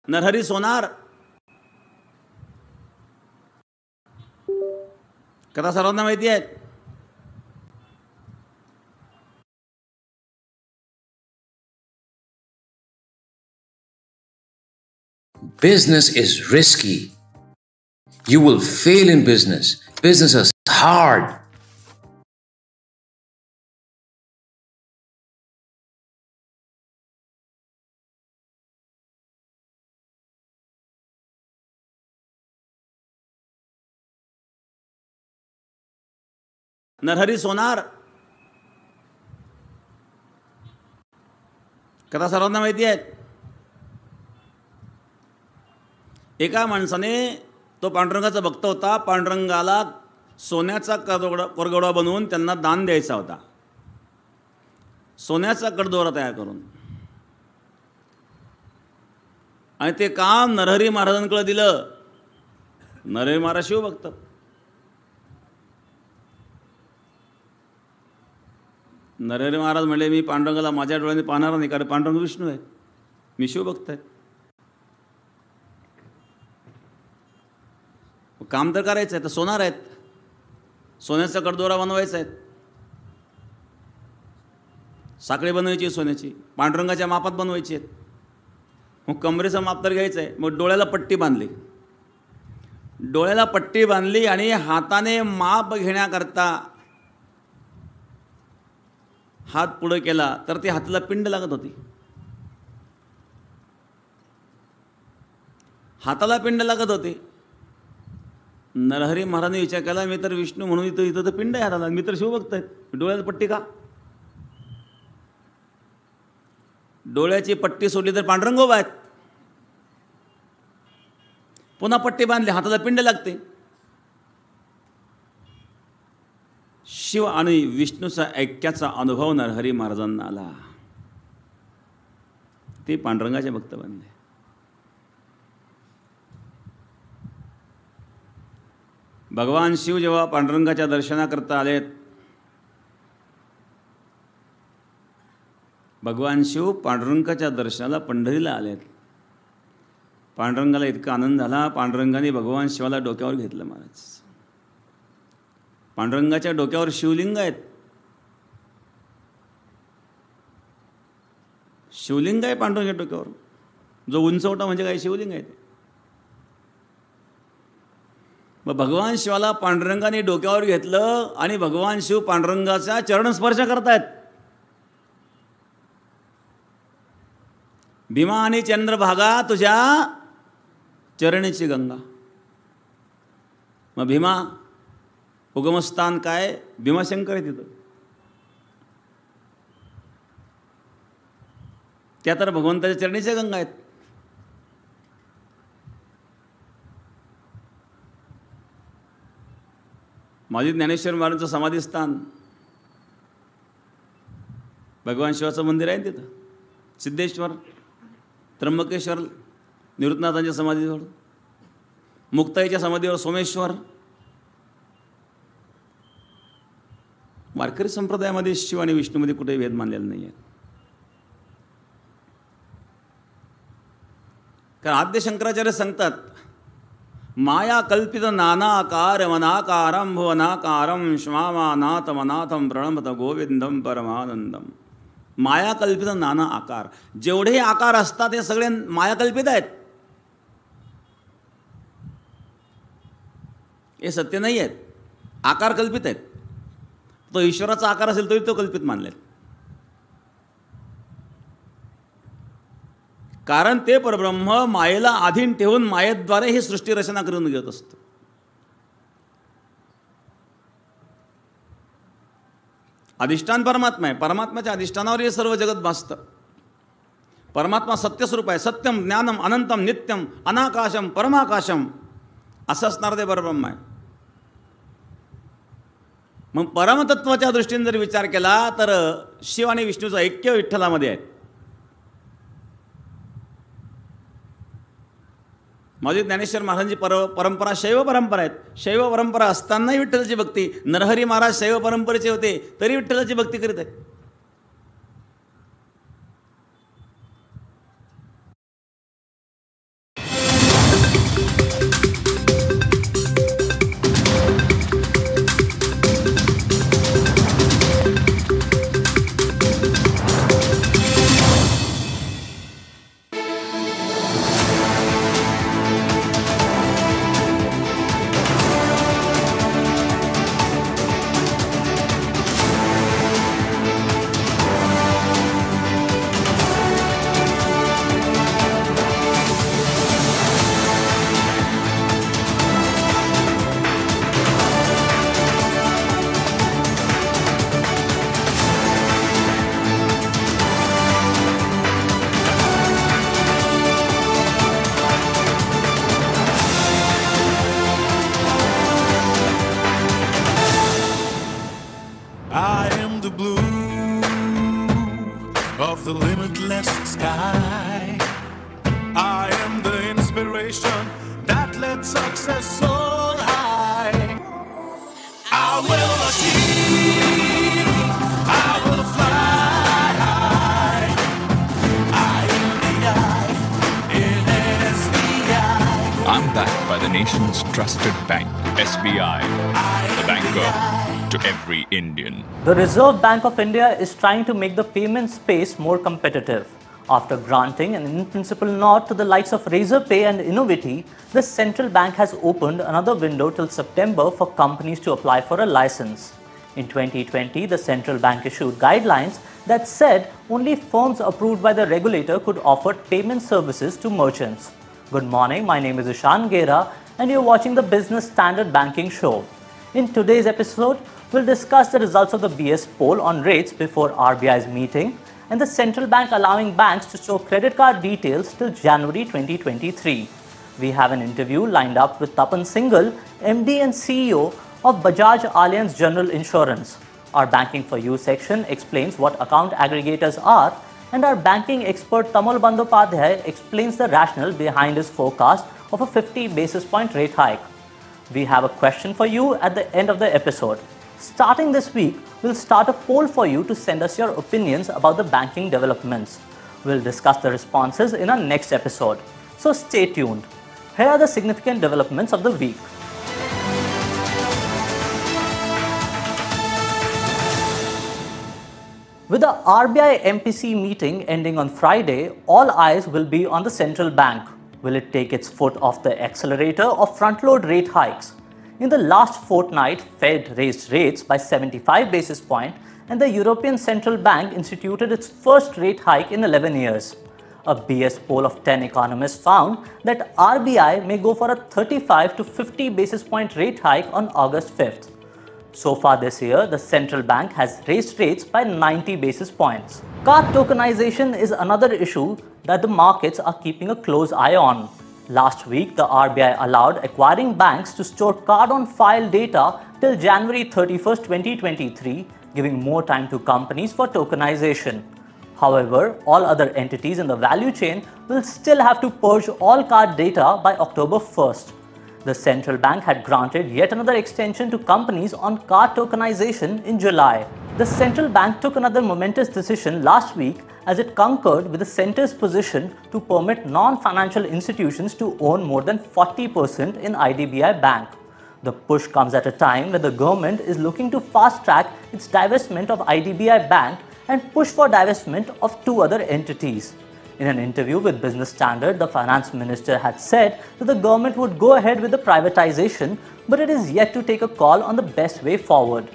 नरहरी सोनार कथा सर्वांना माहिती आहे. Business is risky. You will fail in business. Business is hard. Narhari सोनार कथा सर्वांना माहिती आहे. एका माणसाने तो पांडुरंगाचा भक्त होता. पांडुरंगाला सोन्याचा करगोडा बनवून त्यांना दान द्यायचा होता. सोन्याचा कडदोरा तयार करून आणि ते काम नरहरी महाराजांकडे दिलं. नरहरी महाराज शिवभक्त. नरहरी महाराज म्हणले मी पांडुरंगाला माझ्या डोळ्याने पाहणार नाही, कारण पांडुरंग विष्णू आहे, मी शिवभक्त आहे. काम तर करायचं आहे, तर सोनार आहेत, सोन्याचा कडदोरा बनवायचा आहे, साखळी बनवायची सोन्याची, पांडुरंगाच्या मापात बनवायची आहेत. मग कमरेचं माप तर घ्यायचं आहे. मग डोळ्याला पट्टी बांधली, डोळ्याला पट्टी बांधली आणि हाताने माप घेण्याकरता हात पुढे केला तर ते हाताला पिंड लागत होती. हाताला पिंड लागत होती. नरहरी महाराजांनी विचार केला, मी तर विष्णू म्हणून इथं तर पिंड आहे हाताला, मी तर शिवभक्त आहे, डोळ्याला पट्टी का? डोळ्याची पट्टी सोडली तर पांडुरंग उभा आहेत. पुन्हा पट्टी बांधली, हाताला पिंड लागते. शिव आणि विष्णूचा ऐक्याचा अनुभव नरहरी महाराजांना आला. ते पांडुरंगाचे भक्त बनले. भगवान शिव जेव्हा पांडुरंगाच्या दर्शनाकरता आलेत, भगवान शिव पांडुरंगाच्या दर्शनाला पंढरीला आलेत. पांडुरंगाला इतका आनंद झाला, पांडुरंगाने भगवान शिवाला डोक्यावर घेतलं. महाराज पांडुरंगाच्या डोक्यावर शिवलिंग आहेत. शिवलिंग आहे पांडुरंगाच्या डोक्यावर, जो उंचवटा म्हणजे काय शिवलिंग आहे ते. मग भगवान शिवाला पांडुरंगाने डोक्यावर घेतलं आणि भगवान शिव पांडुरंगाचा चरणस्पर्श करतायत. भीमा आणि चंद्रभागा तुझ्या चरणीची गंगा. मग भीमा उगमस्थान काय? भीमाशंकर आहे तिथं. त्या तर भगवंताच्या चरणीच्या गंगा आहेत. माजी ज्ञानेश्वर महाराजांचं समाधीस्थान भगवान शिवाचं मंदिर आहे तिथं. सिद्धेश्वर, त्र्यंबकेश्वर, निवृत्तनाथांच्या समाधीजवळ, मुक्ताईच्या समाधीवर सोमेश्वर. वारकरी संप्रदायामध्ये शिव आणि विष्णूमध्ये कुठेही भेद मानलेला नाही आहे. कारण आद्य शंकराचार्य सांगतात, माया कल्पित नानाकार मनाकारम भुवनाकारम श्मामानाथ मनाथम प्रणमत गोविंदम परमानंदम. माया कल्पित नाना आकार, जेवढे आकार असतात हे सगळे माया कल्पित आहेत, हे सत्य नाही आहेत. आकार कल्पित आहेत. तो ईश्वराचा आकार असेल तरी तो कल्पित मानलेत. कारण ते परब्रह्म मायेला अधीन ठेवून मायेद्वारे ही सृष्टी रचना करून घेत असतो. अधिष्ठान परमात्मा आहे. परमात्म्याच्या अधिष्ठानावर हे सर्व जगत भासतं. परमात्मा सत्यस्वरूप आहे. सत्यम ज्ञानम अनंतम नित्यम अनाकाशम परमाकाशम असं असणारं ते परब्रह्म आहे. मग परमतत्वाच्या दृष्टीने जर विचार केला तर शिव आणि विष्णूचं ऐक्य विठ्ठलामध्ये आहे. माझी ज्ञानेश्वर महाराजांची परंपरा शैव परंपरा आहेत. शैव परंपरा असतानाही विठ्ठलाची भक्ती. नरहरी महाराज शैव परंपरेचे होते तरी विठ्ठलाची भक्ती करीत आहेत. vibration that led success soar high. I will achieve, I will fly high. In SBI. I'm backed by the nation's trusted bank, SBI, the banker to every Indian. The Reserve Bank of India is trying to make the payment space more competitive. After granting an in-principle nod to the likes of Razorpay and Innovity, the central bank has opened another window till September for companies to apply for a license. In 2020, the central bank issued guidelines that said only firms approved by the regulator could offer payment services to merchants. Good morning, my name is Ishan Gera and you're watching the Business Standard Banking Show. In today's episode, we'll discuss the results of the BS poll on rates before RBI's meeting and the central bank allowing banks to show credit card details till January 2023. We have an interview lined up with Tapan Singhal, MD and CEO of Bajaj Allianz General Insurance. Our Banking for You section explains what account aggregators are, and our banking expert Tamal Bandyopadhyay explains the rationale behind his forecast of a 50 basis point rate hike. We have a question for you at the end of the episode. Starting this week, we'll start a poll for you to send us your opinions about the banking developments. We'll discuss the responses in our next episode. So stay tuned. Here are the significant developments of the week. With the RBI MPC meeting ending on Friday, all eyes will be on the central bank. Will it take its foot off the accelerator or front-load rate hikes? In the last fortnight, Fed raised rates by 75 basis points and the European Central Bank instituted its first rate hike in 11 years. A BS poll of 10 economists found that RBI may go for a 35 to 50 basis point rate hike on August 5th. So far this year, the central bank has raised rates by 90 basis points. Card tokenization is another issue that the markets are keeping a close eye on. Last week, the RBI allowed acquiring banks to store card-on-file data till January 31st, 2023, giving more time to companies for tokenization. However, all other entities in the value chain will still have to purge all card data by October 1st. The central bank had granted yet another extension to companies on card tokenization in July. The central bank took another momentous decision last week as it concurred with the centre's position to permit non-financial institutions to own more than 40% in IDBI Bank. The push comes at a time when the government is looking to fast-track its divestment of IDBI Bank and push for divestment of two other entities. In an interview with Business Standard, the finance minister had said that the government would go ahead with the privatization, but it is yet to take a call on the best way forward.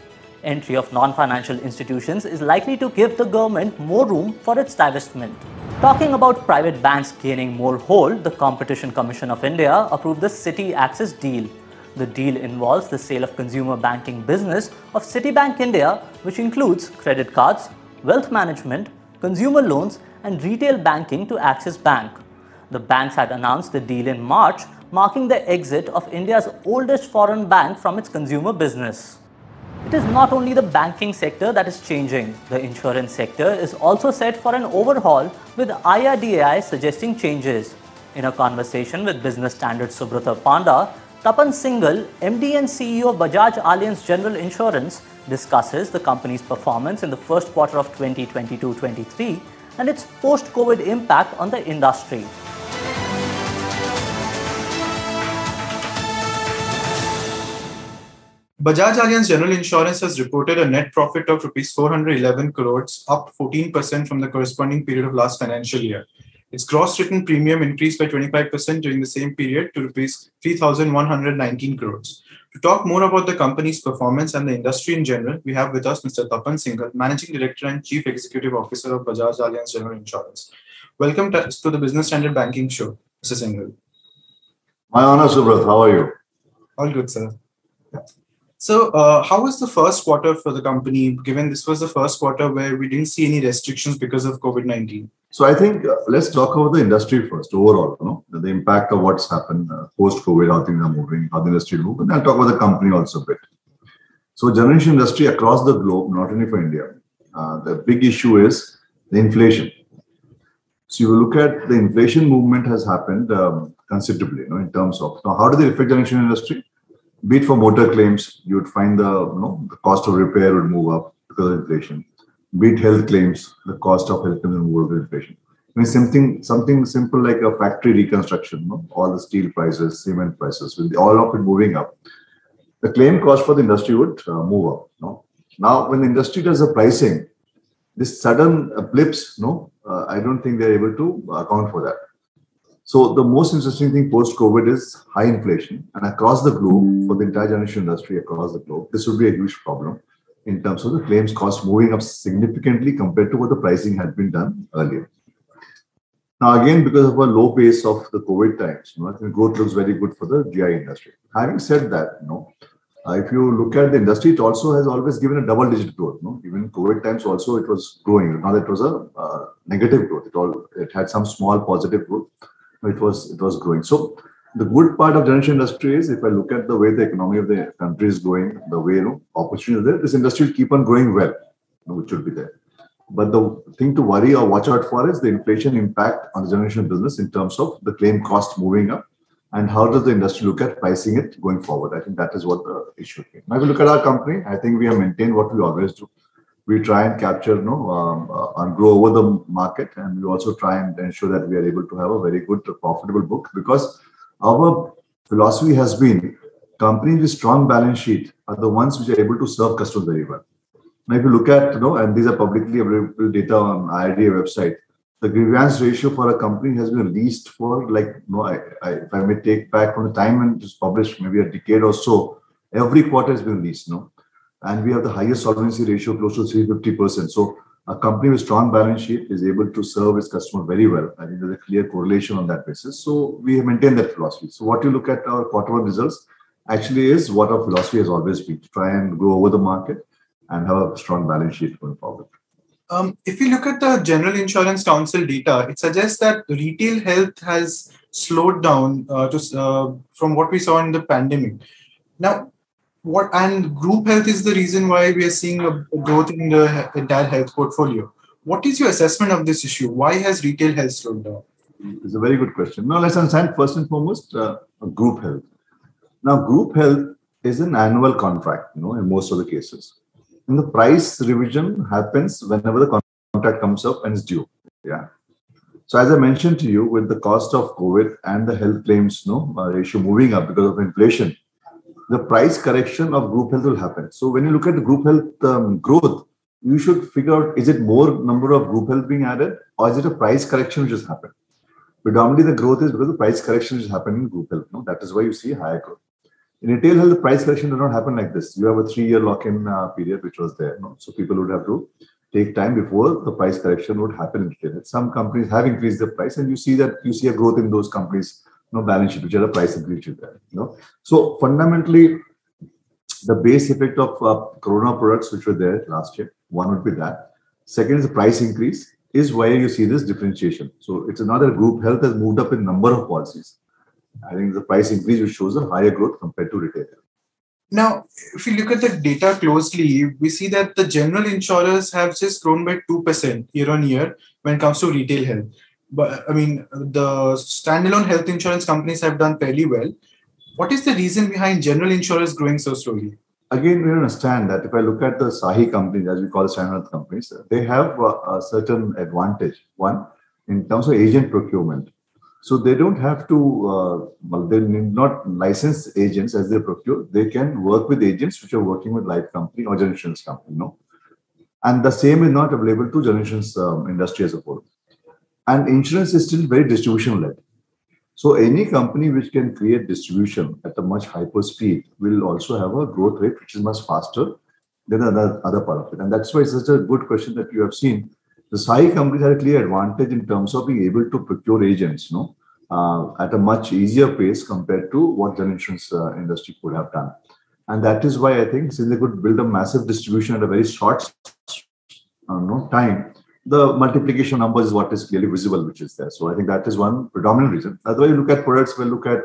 Entry of non-financial institutions is likely to give the government more room for its divestment. Talking about private banks gaining more hold, the Competition Commission of India approved the Citi Access deal. The deal involves the sale of consumer banking business of Citibank India, which includes credit cards, wealth management, consumer loans, and retail banking to Axis Bank. The banks had announced the deal in March, marking the exit of India's oldest foreign bank from its consumer business. It is not only the banking sector that is changing. The insurance sector is also set for an overhaul, with IRDAI suggesting changes. In a conversation with Business Standard Subrata Panda, Tapan Singhal, MD and CEO of Bajaj Allianz General Insurance, discusses the company's performance in the first quarter of 2022-23 and its post-COVID impact on the industry. Bajaj Allianz General Insurance has reported a net profit of Rs 411 crores, up 14% from the corresponding period of last financial year. Its gross written premium increased by 25% during the same period to Rs 3,119 crores. To talk more about the company's performance and the industry in general, we have with us Mr. Tapan Singhal, Managing Director and Chief Executive Officer of Bajaj Allianz General Insurance. Welcome to the Business Standard Banking Show, Mr. Singhal. My honor, Subrat. How are you? All good, sir. So, how was the first quarter for the company, given this was the first quarter where we didn't see any restrictions because of COVID-19? So, I think let's talk about the industry first, overall, the impact of what's happened post-COVID, how things are moving, how the industry moves, and I'll talk about the company also a bit. So, generation industry across the globe, not only for India, the big issue is the inflation. So, you look at the inflation movement has happened considerably, in terms of now how do they affect generation industry? Be it for motor claims, you would find the cost of repair would move up because of inflation. Be it health claims, the cost of health claims will move up with inflation. I mean, something simple like a factory reconstruction, all the steel prices, cement prices, with all of it moving up, the claim cost for the industry would move up. Now, when the industry does the pricing, this sudden blips, I don't think they're able to account for that. So the most interesting thing post-COVID is high inflation, and across the globe, for the entire generation industry across the globe, this would be a huge problem in terms of the claims cost moving up significantly compared to what the pricing had been done earlier. Now, again, because of a low base of the COVID times, I think growth looks very good for the GI industry. Having said that, if you look at the industry, it also has always given a double-digit growth. Even COVID times also it was growing. Now it was a negative growth. It had some small positive growth. It was growing. So the good part of generation industry is, if I look at the way the economy of the country is going, the way opportunity is there, this industry will keep on growing well, which will be there. But the thing to worry or watch out for is the inflation impact on the generation business in terms of the claim cost moving up, and how does the industry look at pricing it going forward. I think that is what the issue is. Now, if you look at our company, I think we have maintained what we always do. We try and capture, and grow over the market, and we also try and ensure that we are able to have a very good, profitable book, because our philosophy has been companies with strong balance sheet are the ones which are able to serve customers very well. Now, if you look at, and these are publicly available data on IRDA website, the grievance ratio for a company has been least for if I may take back from the time when it was published, maybe a decade or so, every quarter has been least, and we have the highest solvency ratio, close to 350%. So a company with strong balance sheet is able to serve its customer very well. I think there's a clear correlation on that basis. So we have maintained that philosophy. So what you look at our quarter one results actually is what our philosophy has always been, to try and grow over the market and have a strong balance sheet going forward. If you look at the General Insurance Council data, it suggests that retail health has slowed down from what we saw in the pandemic. Now, group health is the reason why we are seeing a growth in the entire health portfolio. What is your assessment of this issue? Why has retail health slowed down? It's a very good question. Now, let's understand first and foremost group health. Now, group health is an annual contract, in most of the cases. And the price revision happens whenever the contract comes up and is due. Yeah. So as I mentioned to you, with the cost of COVID and the health claims ratio moving up because of inflation, the price correction of group health will happen. So when you look at the group health growth, you should figure out, is it more number of group health being added, or is it a price correction which has happened? Predominantly, the growth is because the price correction is happening in group health. That is why you see higher growth. In retail health, the price correction does not happen like this. You have a 3-year lock-in period, which was there. So people would have to take time before the price correction would happen in retail health. Some companies have increased the price, and you see a growth in those companies, balance sheet, which are the price increase there. So fundamentally, the base effect of Corona products which were there last year, one would be that. Second is the price increase, is where you see this differentiation. So it's another group health has moved up in number of policies. I think the price increase which shows a higher growth compared to retail. Now, if you look at the data closely, we see that the general insurers have just grown by 2% year on year when it comes to retail health. But I mean, the standalone health insurance companies have done fairly well. What is the reason behind general insurers growing so slowly? Again, we understand that if I look at the SAHI companies, as we call standalone companies, they have a certain advantage. One, in terms of agent procurement. So they don't have to, they need not license agents as they procure. They can work with agents which are working with life company or general insurance company. And the same is not available to general insurance industry as a whole. And insurance is still very distribution-led. So any company which can create distribution at a much hyper speed will also have a growth rate which is much faster than the other part of it. And that's why it's such a good question that you have seen. The SAHI companies have a clear advantage in terms of being able to procure agents, at a much easier pace compared to what the insurance industry could have done. And that is why I think since they could build a massive distribution at a very short time, the multiplication numbers is what is clearly visible, which is there. So I think that is one predominant reason. Otherwise, you look at products, we'll look at,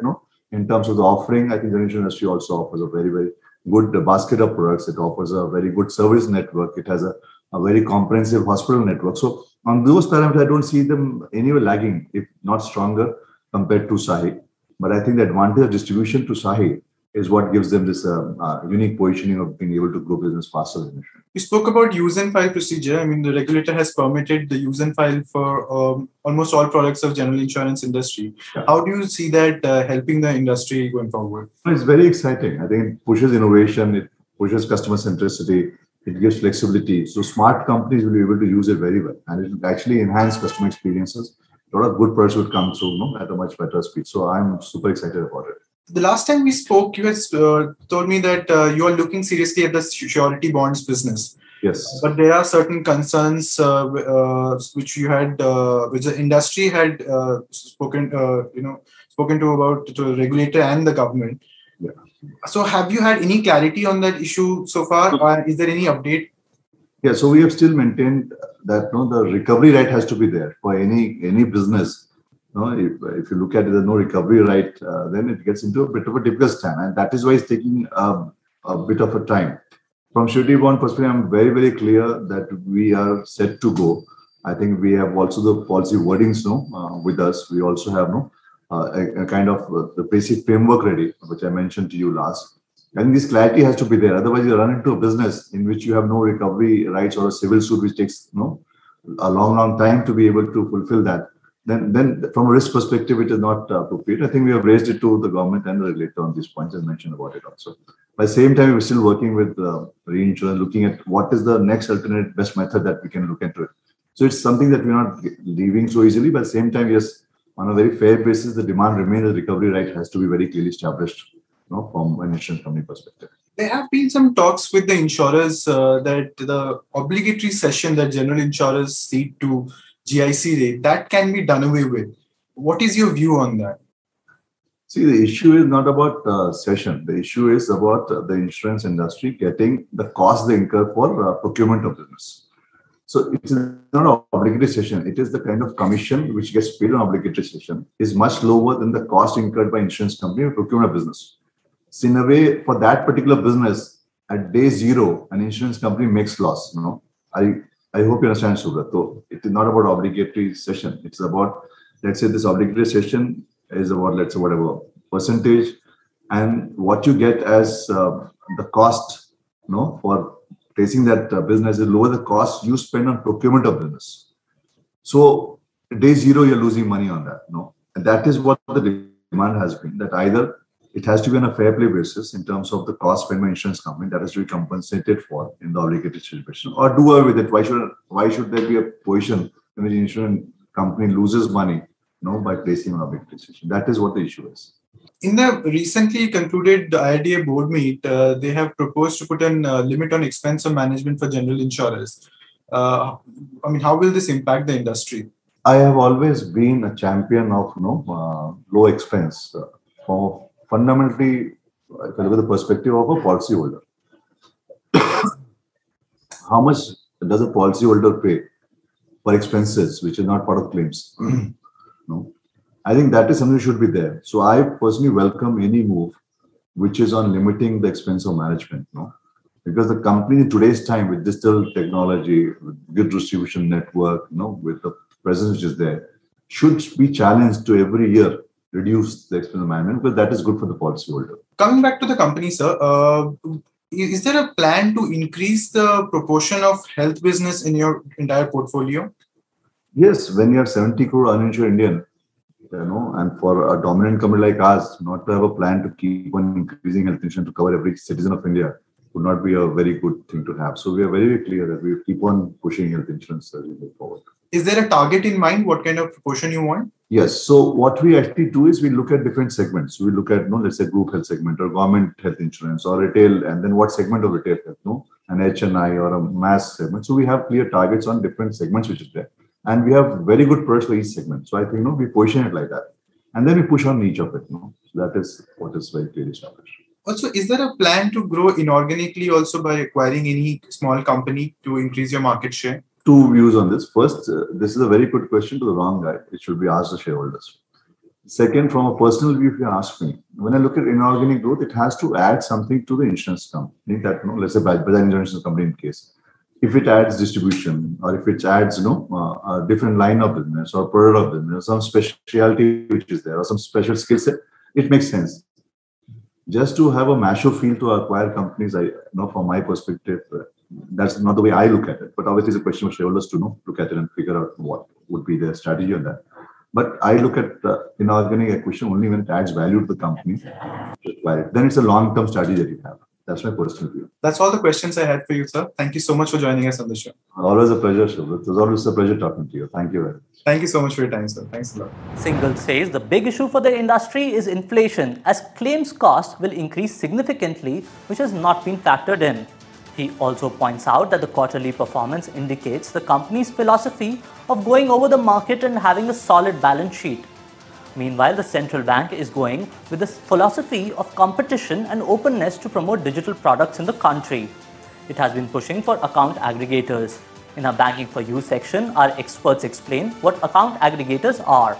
in terms of the offering, I think the insurance industry also offers a very, very good basket of products. It offers a very good service network. It has a very comprehensive hospital network. So on those parameters, I don't see them anywhere lagging, if not stronger, compared to SAHI. But I think the advantage of distribution to Sahi is what gives them this unique positioning of being able to grow business faster than insurance. You spoke about use and file procedure. I mean, the regulator has permitted the use and file for almost all products of general insurance industry. Yeah. How do you see that helping the industry going forward? It's very exciting. I think it pushes innovation, it pushes customer centricity, it gives flexibility. So smart companies will be able to use it very well, and it will actually enhance customer experiences. A lot of good products would come through, at a much better speed. So I'm super excited about it. The last time we spoke, you had told me that you are looking seriously at the surety bonds business. Yes. But there are certain concerns which the industry had spoken to about to the regulator and the government. Yeah. So have you had any clarity on that issue so far, or is there any update? Yeah, so we have still maintained that the recovery right has to be there for any business. If you look at it, there's no recovery right, then it gets into a bit of a difficult stand, and that is why it's taking a bit of a time. From surety bond perspective, I'm very, very clear that we are set to go. I think we have also the policy wordings with us. We also have a kind of the basic framework ready, which I mentioned to you last. And this clarity has to be there. Otherwise, you run into a business in which you have no recovery rights or a civil suit, which takes a long time to be able to fulfill that. Then from a risk perspective, it is not appropriate. I think we have raised it to the government and the regulator on these points and mentioned about it also. By the same time, we're still working with reinsurance, looking at what is the next alternate best method that we can look into it. So it's something that we're not leaving so easily. But at the same time, yes, on a very fair basis, the demand remains, the recovery right has to be very clearly established from an insurance company perspective. There have been some talks with the insurers that the obligatory cession that general insurers cede to GIC rate, that can be done away with. What is your view on that? See, the issue is not about cession. The issue is about the insurance industry getting the cost they incur for procurement of business. So it is not an obligatory cession. It is the kind of commission which gets paid on obligatory cession is much lower than the cost incurred by insurance company for procurement of business. So in a way, for that particular business, at day zero, an insurance company makes loss. I hope you understand, Subrat. So it is not about obligatory cession. It's about, let's say this obligatory cession is about, let's say, whatever percentage, and what you get as the cost, for placing that business is lower the cost you spend on procurement of business. So day zero, you're losing money on that. And that is what the demand has been, that either it has to be on a fair play basis in terms of the cost spent by insurance company that has to be compensated for in the obligatory situation, or do away with it. Why should there be a position in which the insurance company loses money, by placing an obligatory situation? That is what the issue is. In the recently concluded IRDA board meet, they have proposed to put a limit on expense of management for general insurers. How will this impact the industry? I have always been a champion of low expense. Fundamentally, if I look at the perspective of a policyholder, how much does a policyholder pay for expenses which is not part of claims? I think that is something that should be there. So I personally welcome any move which is on limiting the expense of management. Because the company in today's time with digital technology, with good distribution network, with the presence which is there, should be challenged to every year reduce the expense of management, because that is good for the policyholder. Coming back to the company, sir, is there a plan to increase the proportion of health business in your entire portfolio? Yes, when you have 70 crore uninsured Indian, and for a dominant company like us, not to have a plan to keep on increasing health insurance to cover every citizen of India would not be a very good thing to have. So we are very, very clear that we keep on pushing health insurance as we move forward. Is there a target in mind? What kind of proportion you want? Yes. So what we actually do is we look at different segments. So we look at, let's say group health segment or government health insurance or retail, and then what segment of retail health, an HNI or a mass segment. So we have clear targets on different segments which is there. And we have very good products for each segment. So I think, we position it like that. And then we push on each of it. So that is what is very clearly established. Also, is there a plan to grow inorganically also by acquiring any small company to increase your market share? Two views on this. First, this is a very good question to the wrong guy. It should be asked the shareholders. Second, from a personal view, if you ask me, when I look at inorganic growth, it has to add something to the insurance company. That, let's say Bajaj Insurance Company in case. If it adds distribution, or if it adds, a different line of business or product of business, some specialty which is there, or some special skill set, it makes sense. Just to have a macho feel to acquire companies, from my perspective, that's not the way I look at it. But obviously, it's a question for shareholders to look at it and figure out what would be their strategy on that. But I look at inorganic acquisition only when it adds value to the company. Then it's a long-term strategy that you have. That's my personal view. That's all the questions I had for you, sir. Thank you so much for joining us on the show. Always a pleasure, Shubhra. It was always a pleasure talking to you. Thank you very much. Thank you so much for your time, sir. Thanks a lot. Singhal says the big issue for the industry is inflation, as claims cost will increase significantly, which has not been factored in. He also points out that the quarterly performance indicates the company's philosophy of going over the market and having a solid balance sheet. Meanwhile, the central bank is going with the philosophy of competition and openness to promote digital products in the country. It has been pushing for account aggregators. In our Banking for You section, our experts explain what account aggregators are.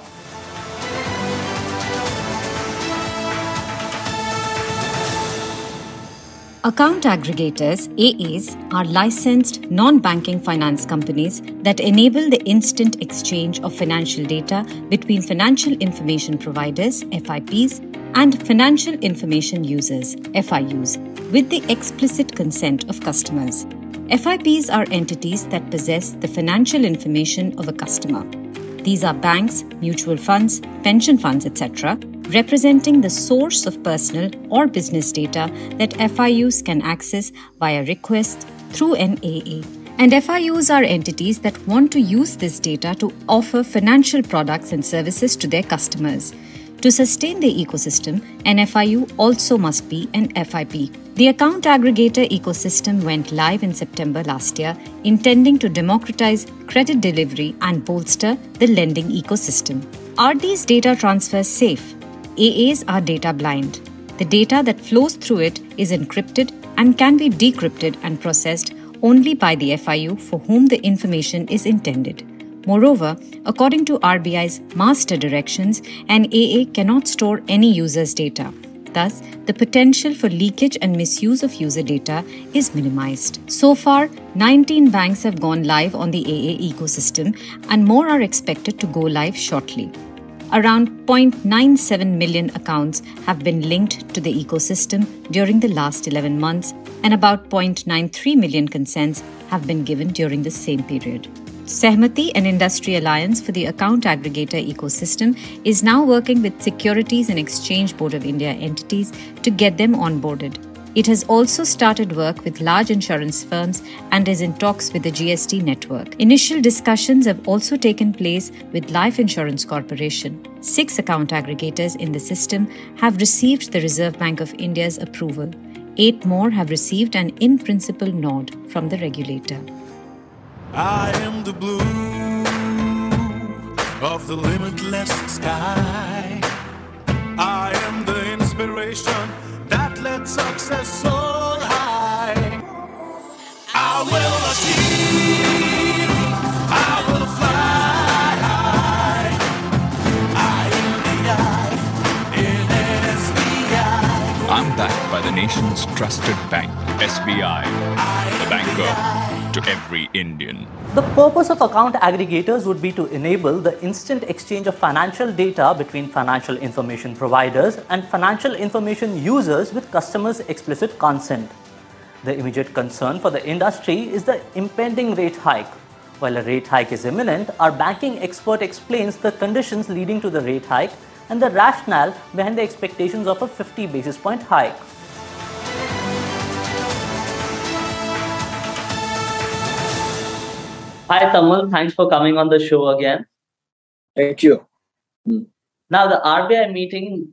Account aggregators, AAs, are licensed non-banking finance companies that enable the instant exchange of financial data between financial information providers, FIPs, and financial information users, FIUs, with the explicit consent of customers. FIPs are entities that possess the financial information of a customer. These are banks, mutual funds, pension funds, etc., representing the source of personal or business data that FIUs can access via request through an AA. And FIUs are entities that want to use this data to offer financial products and services to their customers. To sustain the ecosystem, an FIU also must be an FIP. The account aggregator ecosystem went live in September last year, intending to democratize credit delivery and bolster the lending ecosystem. Are these data transfers safe? AAs are data blind. The data that flows through it is encrypted and can be decrypted and processed only by the FIU for whom the information is intended. Moreover, according to RBI's master directions, an AA cannot store any user's data. Thus, the potential for leakage and misuse of user data is minimized. So far, 19 banks have gone live on the AA ecosystem, and more are expected to go live shortly. Around 0.97 million accounts have been linked to the ecosystem during the last 11 months, and about 0.93 million consents have been given during the same period. Sehmati, an industry alliance for the account aggregator ecosystem, is now working with Securities and Exchange Board of India entities to get them onboarded. It has also started work with large insurance firms and is in talks with the GST network. Initial discussions have also taken place with Life Insurance Corporation. 6 account aggregators in the system have received the Reserve Bank of India's approval. 8 more have received an in-principle nod from the regulator. I am the blue of the limitless sky. I am the inspiration that led success soar high. I will achieve, I will fly high. I am the I in SBI. I'm backed by the nation's trusted bank, SBI, the banker to every Indian. The purpose of account aggregators would be to enable the instant exchange of financial data between financial information providers and financial information users with customers' explicit consent. The immediate concern for the industry is the impending rate hike. While a rate hike is imminent, our banking expert explains the conditions leading to the rate hike and the rationale behind the expectations of a 50 basis point hike. Hi Tamal, thanks for coming on the show again. Thank you. Now the RBI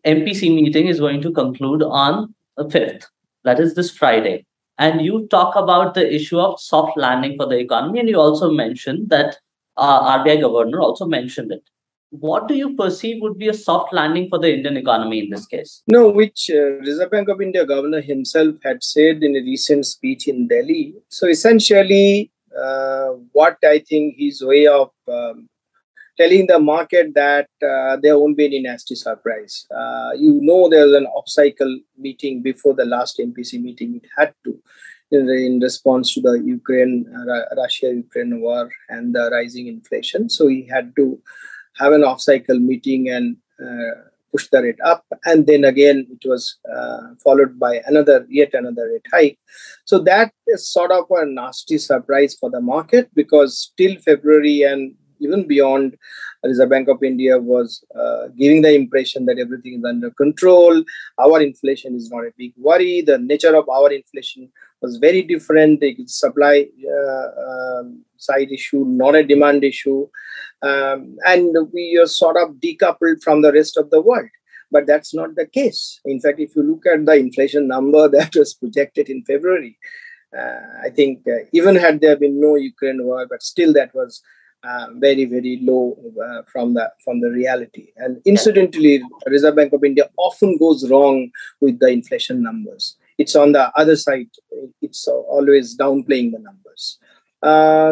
MPC meeting is going to conclude on the 5th, that is this Friday. And you talk about the issue of soft landing for the economy, and you also mentioned that RBI governor also mentioned it. What do you perceive would be a soft landing for the Indian economy in this case? No, which Reserve Bank of India governor himself had said in a recent speech in Delhi. So essentially, what I think his way of telling the market that there won't be any nasty surprise. There was an off-cycle meeting before the last MPC meeting. It had to, in response to the Russia-Ukraine war and the rising inflation. So he had to have an off-cycle meeting and push the rate up, and then again it was followed by yet another rate hike. So that is sort of a nasty surprise for the market, because till February and even beyond, Reserve Bank of India was giving the impression that everything is under control. Our inflation is not a big worry. The nature of our inflation was very different. It's supply side issue, not a demand issue. And we are sort of decoupled from the rest of the world. But that's not the case. In fact, if you look at the inflation number that was projected in February, I think even had there been no Ukraine war, but still that was very, very low from the reality. And incidentally, Reserve Bank of India often goes wrong with the inflation numbers. It's on the other side. It's always downplaying the numbers.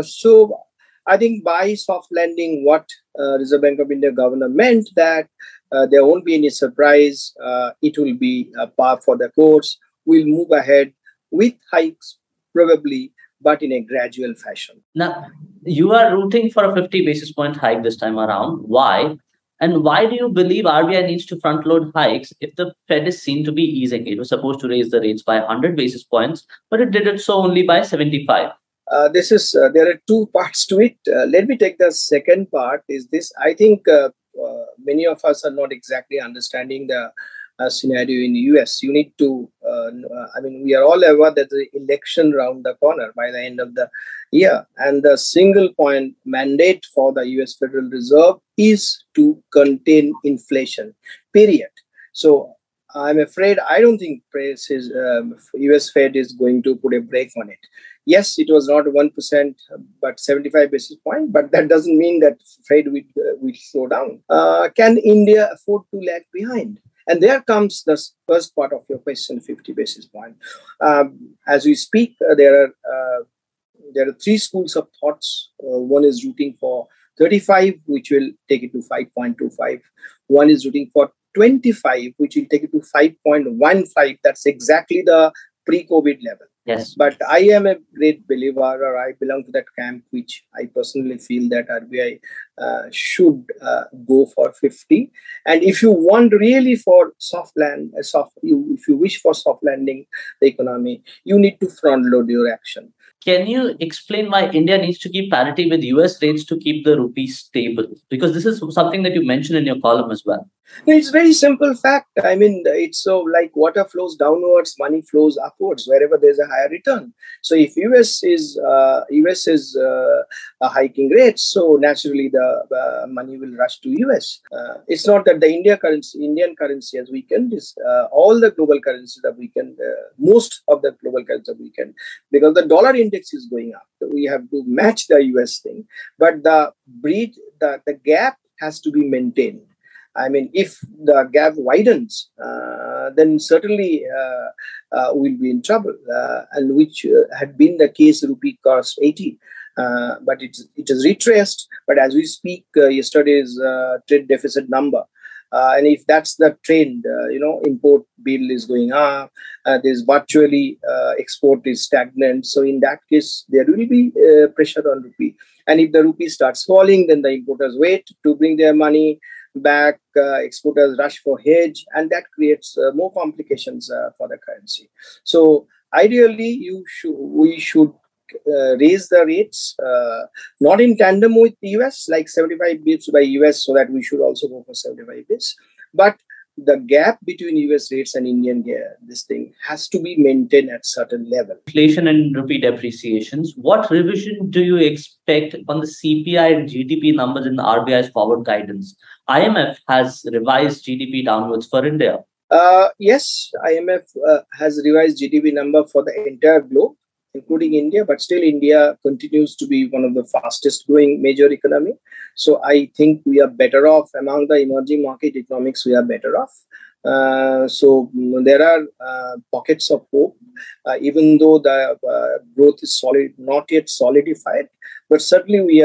So I think by soft landing, what Reserve Bank of India governor meant that there won't be any surprise. It will be a par for the course. We'll move ahead with hikes probably, but in a gradual fashion. Now, you are rooting for a 50 basis point hike this time around. Why? And why do you believe RBI needs to front load hikes if the Fed is seen to be easing? It was supposed to raise the rates by 100 basis points, but it did it so only by 75. There are two parts to it. Let me take the second part. Is this? I think many of us are not exactly understanding the scenario in the US. You need to, we are all aware that the election round the corner by the end of the year. And the single point mandate for the US Federal Reserve is to contain inflation, period. So I'm afraid I don't think US Fed is going to put a brake on it. Yes, it was not 1%, but 75 basis points. But that doesn't mean that Fed will slow down. Can India afford to lag behind? And there comes the first part of your question, 50 basis points. As we speak, there are three schools of thoughts. One is rooting for 35, which will take it to 5.25. One is rooting for 25, which will take it to 5.15. That's exactly the pre-COVID level. Yes. But I am a great believer, or I belong to that camp, which I personally feel that RBI should go for 50. And if you want really for if you wish for soft landing the economy, you need to front load your action. Can you explain why India needs to keep parity with US rates to keep the rupee stable? Because this is something that you mentioned in your column as well. It's very simple fact. It's so like water flows downwards, money flows upwards wherever there's a higher return. So if US is hiking rates, so naturally the money will rush to US. It's not that the Indian currency has weakened. All the global currencies have weakened. Most of the global currencies have weakened because the dollar index is going up. So we have to match the US thing, but the gap has to be maintained. If the gap widens, then certainly we'll be in trouble, and which had been the case. Rupee cost 80, but it is retraced. But as we speak, yesterday's trade deficit number, and if that's the trend, import bill is going up. There's virtually export is stagnant. So in that case, there will be pressure on rupee. And if the rupee starts falling, then the importers wait to bring their money back, exporters rush for hedge, and that creates more complications for the currency. So ideally, we should raise the rates, not in tandem with the US, like 75 bps by US, so that we should also go for 75 bps. But the gap between US rates and Indian this thing has to be maintained at certain level. Inflation and rupee depreciations. What revision do you expect on the CPI and GDP numbers in the RBI's forward guidance? IMF has revised GDP downwards for India. Yes, IMF has revised GDP number for the entire globe, including India, but still India continues to be one of the fastest growing major economy. So I think we are better off among the emerging market economics. We are better off. So there are pockets of hope, even though the growth is not yet solidified, but certainly we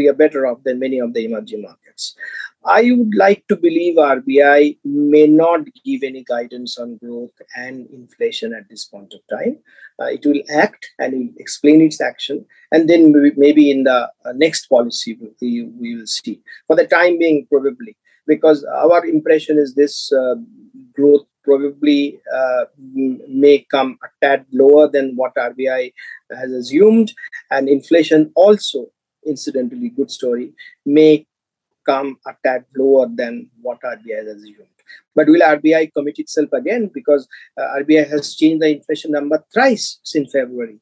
are better off than many of the emerging markets. I would like to believe RBI may not give any guidance on growth and inflation at this point of time. It will act and will explain its action, and then maybe in the next policy we will see. For the time being, probably because our impression is this growth probably may come a tad lower than what RBI has assumed, and inflation also, incidentally, good story, may come a tad lower than what RBI has assumed. But will RBI commit itself again? Because RBI has changed the inflation number thrice since February.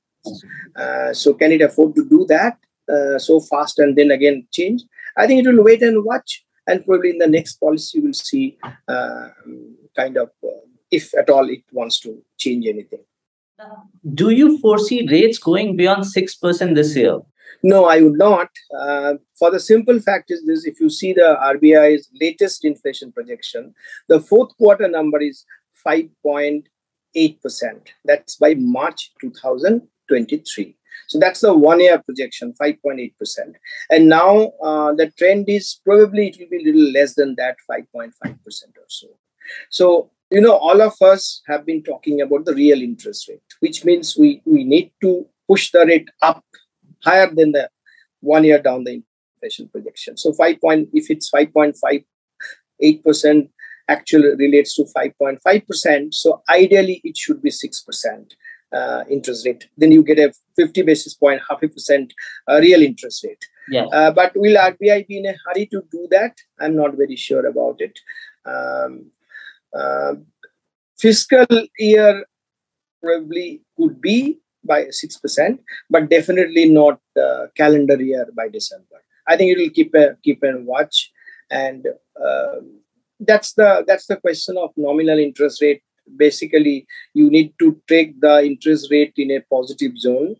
So can it afford to do that so fast and then again change? I think it will wait and watch, and probably in the next policy we'll see if at all it wants to change anything. Do you foresee rates going beyond 6% this year? No, I would not. For the simple fact is this: if you see the RBI's latest inflation projection, the fourth quarter number is 5.8%. That's by March 2023. So that's the 1 year projection, 5.8%. And now the trend is probably it will be a little less than that, 5.5% or so. So, all of us have been talking about the real interest rate, which means we need to push the rate up higher than the 1 year down the inflation projection. So if it's 5.58%, actually relates to 5.5%. So ideally it should be 6% interest rate. Then you get a 50 basis point, 0.5% real interest rate. Yeah. But will RBI be in a hurry to do that? I'm not very sure about it. Fiscal year probably could be by 6%, but definitely not calendar year by December. I think it will keep a watch, and that's the question of nominal interest rate. Basically, you need to take the interest rate in a positive zone,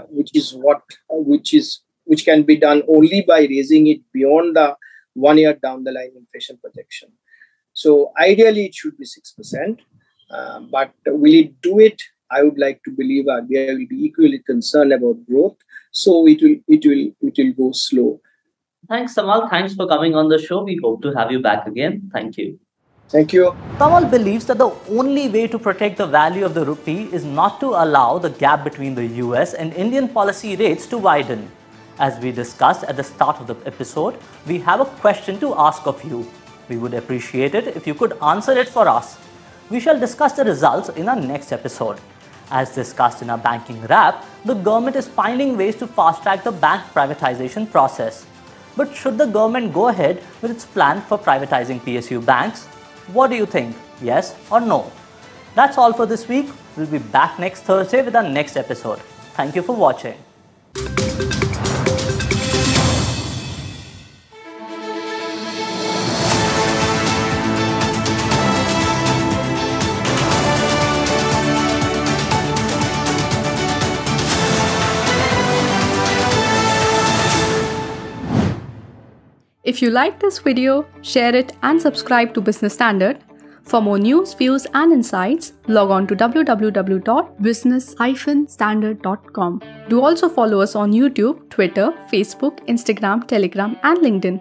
which can be done only by raising it beyond the 1 year down the line inflation projection. So ideally, it should be 6%, but will it do it? I would like to believe RBI will be equally concerned about growth, so it will go slow. Thanks, Tamal. Thanks for coming on the show. We hope to have you back again. Thank you. Thank you. Tamal believes that the only way to protect the value of the rupee is not to allow the gap between the US and Indian policy rates to widen. As we discussed at the start of the episode, we have a question to ask of you. We would appreciate it if you could answer it for us. We shall discuss the results in our next episode. As discussed in our banking wrap, the government is finding ways to fast-track the bank privatization process. But should the government go ahead with its plan for privatizing PSU banks? What do you think? Yes or no? That's all for this week. We'll be back next Thursday with our next episode. Thank you for watching. If you like this video, share it and subscribe to Business Standard. For more news, views and insights, log on to www.business-standard.com. Do also follow us on YouTube, Twitter, Facebook, Instagram, Telegram and LinkedIn.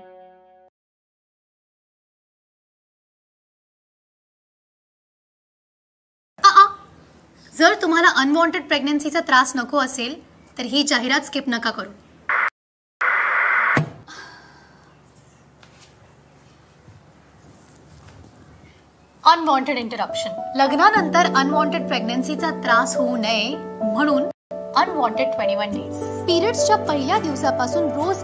जर तुम्हाला unwanted प्रेग्नन्सीचा त्रास नको असेल तर ही जाहिरात skip नका करू. Unwanted interruption. लग्नानंतर अनवॉन्टेड प्रेग्नन्सीचा त्रास होऊ नये म्हणून अनवॉन्टेड 21 डेज. पिरियड्सच्या पहिल्या दिवसापासून रोज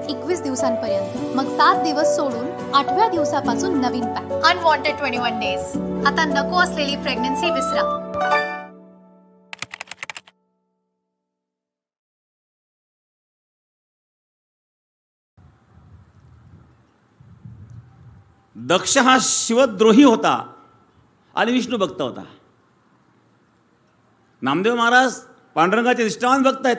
21 दिवसांपर्यंत, मग 7 दिवस सोडून 8व्या दिवसापासून नवीन पॅक. Unwanted 21 days. आता नको असलेली प्रेग्नन्सी विसरा. दक्ष हा शिवद्रोही होता आणि विष्णू भक्त होता. नामदेव महाराज पांडुरंगाचे निष्ठावान भक्त आहेत.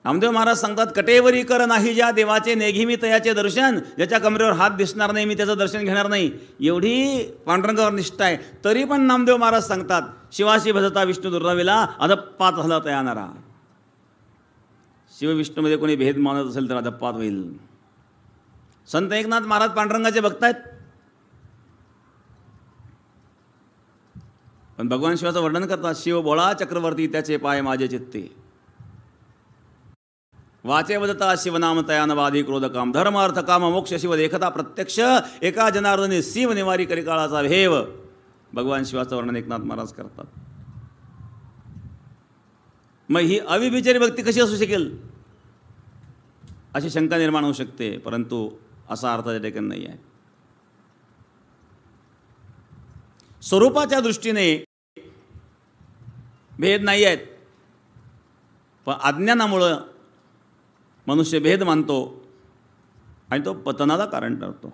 नामदेव महाराज सांगतात, कटेवरी कर नाही ज्या देवाचे नेघी मी तयाचे दर्शन, ज्याच्या कमरेवर हात दिसणार नाही मी त्याचं दर्शन घेणार नाही. एवढी पांडुरंगावर निष्ठा आहे. तरी पण नामदेव महाराज सांगतात, शिवाशी भजता विष्णू दुर्राविला अधपात झाला तयानारा. शिव विष्णूमध्ये कोणी भेद मानत असेल तर अधपात होईल. संत एकनाथ महाराज पांडुरंगाचे भक्त आहेत, पण भगवान शिवाचं वर्णन करतात, शिव बोळा चक्रवर्ती त्याचे पाय माझे चित्ते. वाचे वदता शिवनाम तयान वादी क्रोधकाम धर्म अर्थ काम मोक्ष शिव देखता प्रत्यक्ष एका जनार्दनी शिव निवारी करिकाळाचा भेव भगवान शिवाचं वर्णन एकनाथ महाराज करतात. मग ही अविभिचारी भक्ती कशी असू शकेल अशी शंका निर्माण होऊ शकते, परंतु असा अर्थ त्या ठिकाणी नाही आहे. स्वरूपाच्या दृष्टीने भेद नाही आहेत, पण अज्ञानामुळं मनुष्य भेद मानतो आणि तो पतनाला कारण ठरतो.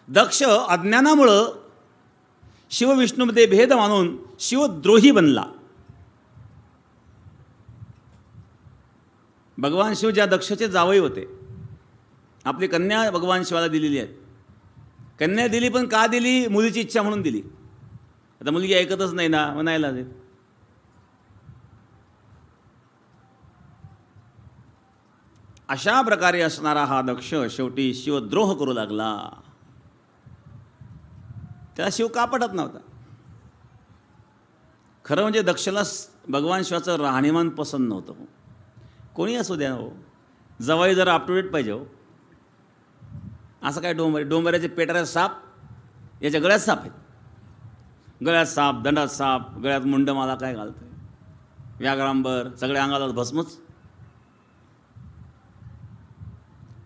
दक्ष अज्ञानामुळं शिवविष्णूमध्ये भेद मानून शिवद्रोही बनला. भगवान शिव ज्या दक्षचे जावई होते, आपली कन्या भगवान शिवाला दिलेली आहे. कन्या दिली, पण का दिली? मुलीची इच्छा म्हणून दिली. आता मुलगी ऐकतच नाही ना, म्हणायला दे. अशा प्रकारे असणारा हा दक्ष शेवटी शिवद्रोह करू लागला. त्याला शिव का पटत नव्हता. खरं म्हणजे दक्षला भगवान शिवाचं राहणीमान पसंत नव्हतं. कोणी असू द्या हो, जवाई जरा अप टू डेट पाहिजे हो. असं काय डोंबऱ्याचे पेटाऱ्यात साप, याच्या गळ्यात साप आहेत. गळ्यात साप, दंडात साप, गळ्यात मुंड मला काय घालतोय, व्याघ्रांबर, सगळ्या अंगाला भस्मच.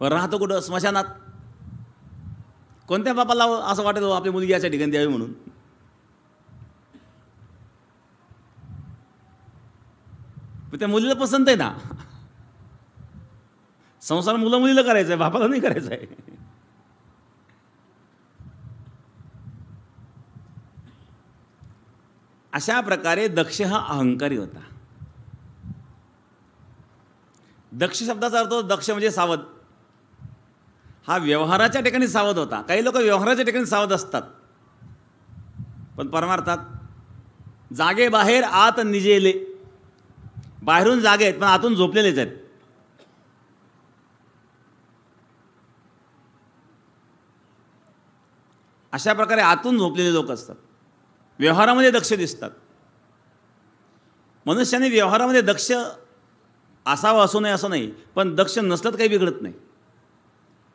राहतो कुठं? स्मशानात. कोणत्या बापाला असं वाटेल आपली मुलगी याच्या ठिकाणी द्यावी म्हणून? त्या मुलीला पसंत आहे ना. संसार मुलं मुलीला करायचं आहे, बापाला नाही करायचं आहे. अशा प्रकारे दक्ष हा अहंकारी होता. दक्ष शब्दाचा अर्थ दक्ष म्हणजे सावध. हा व्यवहाराच्या ठिकाणी सावध होता. काही लोक व्यवहाराच्या ठिकाणी सावध असतात, पण परमार्थात जागे बाहेर आत निजेले. बाहेरून जागे आहेत पण आतून झोपलेलेच आहेत. अशा प्रकारे आतून झोपलेले लोक असतात, व्यवहारामध्ये दक्ष दिसतात. मनुष्याने व्यवहारामध्ये दक्ष असावं असू नये असं नाही, पण दक्ष नसलं तर काही बिघडत नाही.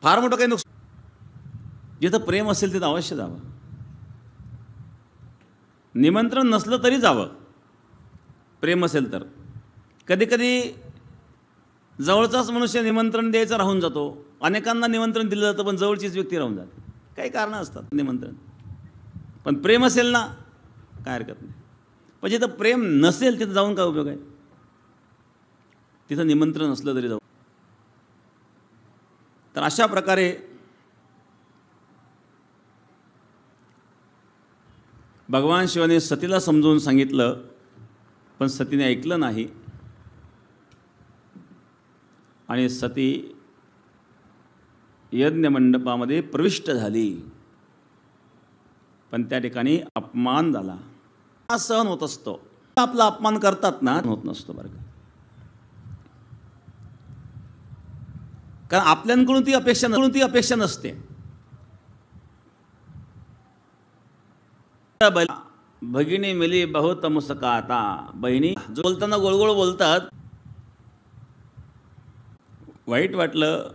फार मोठं काही नुकसान. जिथं प्रेम असेल तिथं अवश्य जावं. निमंत्रण नसलं तरी जावं, प्रेम असेल तर. कधी कधी जवळचाच मनुष्य निमंत्रण द्यायचं राहून जातो. अनेकांना निमंत्रण दिलं जातं पण जवळचीच व्यक्ती राहून जाते. काही कारणं असतात निमंत्रण. पण प्रेम असेल ना, काय हरकत नाही. पण जिथं प्रेम नसेल तिथं जाऊन काय उपयोग आहे? तिथं निमंत्रण असलं तरी जाऊ. तर अशा प्रकारे भगवान शिवाने सतीला समजावून सांगितलं, पण सतीने ऐकलं नाही. आणि सती यज्ञमंडपामध्ये प्रविष्ट झाली, पण त्या ठिकाणी अपमान झाला. हा सहन होत असतो. आपला अपमान करतात ना, होत नसतो बरं का. कारण आपल्याकडून ती अपेक्षा नसते. भगिनी मिली बहुत मुस्काता. बहिणी बोलताना गोळगोळ बोलतात. वाईट वाटलं,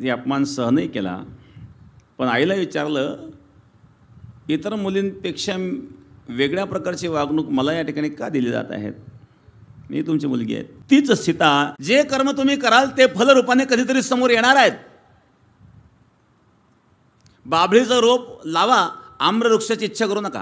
ती अपमान सहनही केला, पण आईला विचारलं, इतर मुलींपेक्षा वेगळ्या प्रकारची वागणूक मला या ठिकाणी का दिली जात आहेत? मी तुमची मुलगी आहे. तीच सीता, जे कर्म तुम्ही कराल ते फलरूपाने कधीतरी समोर येणार आहेत. बाभळीचं रोप लावा, आम्रवृक्षाची इच्छा करू नका.